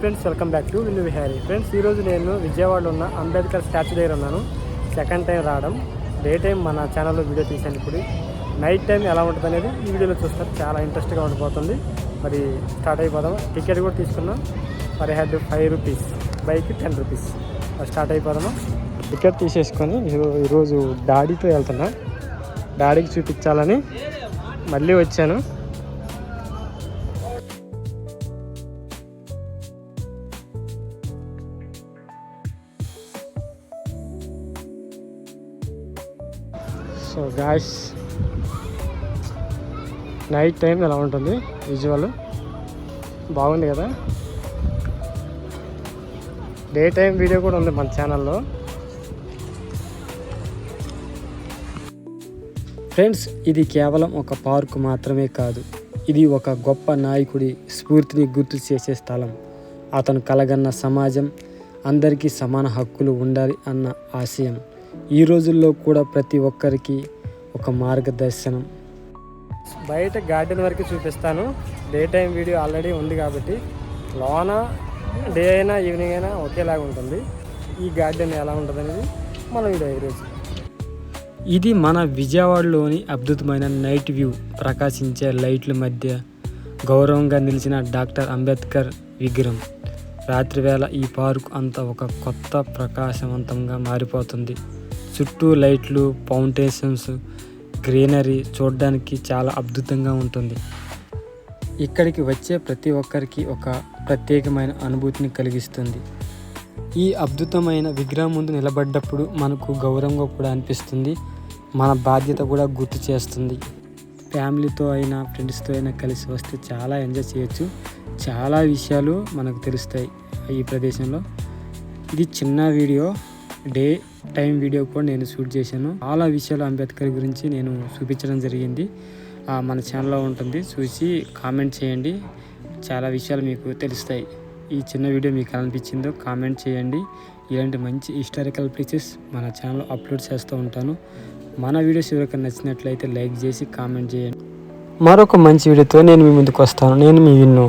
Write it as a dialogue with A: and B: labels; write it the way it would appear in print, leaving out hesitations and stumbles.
A: Friends welcome back to Villu Vihari. Friends ఈరోజు నేను విజయవాడలో ఉన్న అంబేద్కర్ స్టాచ్యూ దగ్గర ఉన్నాను. సెకండ్ టైం రావడం. డే టైం మన ఛానల్లో వీడియో తీసాను. ఇప్పుడు నైట్ టైం ఎలా ఉంటుంది అనేది ఈ వీడియోలో చూస్తారు. చాలా ఇంట్రెస్ట్గా ఉండిపోతుంది. మరి స్టార్ట్ అయిపోదాం. టికెట్ కూడా తీసుకున్నాం. Per head 5 rupees, bike 10 rupees. Start అయిపోదాము. టికెట్ తీసేసుకొని ఈరోజు డాడీతో వెళ్తున్నా. డాడీకి చూపించాలని మళ్ళీ వచ్చాను. సో గాయ్స్, నైట్ టైం ఎలా ఉంటుంది విజువల్? బాగుంది కదా. డే టైం వీడియో కూడా ఉంది మన ఛానల్లో. ఫ్రెండ్స్, ఇది కేవలం ఒక పార్కు మాత్రమే కాదు, ఇది ఒక గొప్ప నాయకుడి స్ఫూర్తిని గుర్తు చేసే స్థలం. అతను కలగన్న సమాజం, అందరికీ సమాన హక్కులు ఉండాలి అన్న ఆశయం ఈ రోజుల్లో కూడా ప్రతి ఒక్కరికి ఒక మార్గదర్శనం. బయట గార్డెన్ వరకు చూపిస్తాను. డే టైం వీడియో ఆల్రెడీ ఉంది కాబట్టి లోన డే అయినా ఈవినింగ్ అయినా ఒకేలాగా ఉంటుంది. ఈ గార్డెన్ ఎలా ఉంటుంది అనేది మన వీడియో ఈరోజు. ఇది మన విజయవాడలోని అద్భుతమైన నైట్ వ్యూ. ప్రకాశించే లైట్ల మధ్య గౌరవంగా నిలిచిన డాక్టర్ అంబేద్కర్ విగ్రహం. రాత్రివేళ ఈ పార్క్ అంతా ఒక కొత్త ప్రకాశవంతంగా మారిపోతుంది. చుట్టూ లైట్లు, ఫౌంటేషన్స్, గ్రీనరీ చూడడానికి చాలా అద్భుతంగా ఉంటుంది. ఇక్కడికి వచ్చే ప్రతి ఒక్కరికి ఒక ప్రత్యేకమైన అనుభూతిని కలిగిస్తుంది. ఈ అద్భుతమైన విగ్రహం ముందు నిలబడ్డప్పుడు మనకు గౌరవంగా కూడా అనిపిస్తుంది. మన బాధ్యత కూడా గుర్తు చేస్తుంది. ఫ్యామిలీతో అయినా ఫ్రెండ్స్తో అయినా కలిసి వస్తే చాలా ఎంజాయ్ చేయొచ్చు. చాలా విషయాలు మనకు తెలుస్తాయి ఈ ప్రదేశంలో. ఇది చిన్న వీడియో, డే టైం వీడియో కూడా నేను షూట్ చేశాను. చాలా విషయాలు అంబేద్కర్ గురించి నేను చూపించడం జరిగింది. మన ఛానల్లో ఉంటుంది, చూసి కామెంట్ చేయండి. చాలా విషయాలు మీకు తెలుస్తాయి. ఈ చిన్న వీడియో మీకు అనిపించిందో కామెంట్ చేయండి. ఇలాంటి మంచి హిస్టారికల్ ప్లేసెస్ మన ఛానల్లో అప్లోడ్ చేస్తూ ఉంటాను. మన వీడియోస్ ఎవరికైనా నచ్చినట్లయితే లైక్ చేసి కామెంట్ చేయండి. మరొక మంచి వీడియోతో నేను మీ ముందుకు వస్తాను. నేను మీ విన్ను.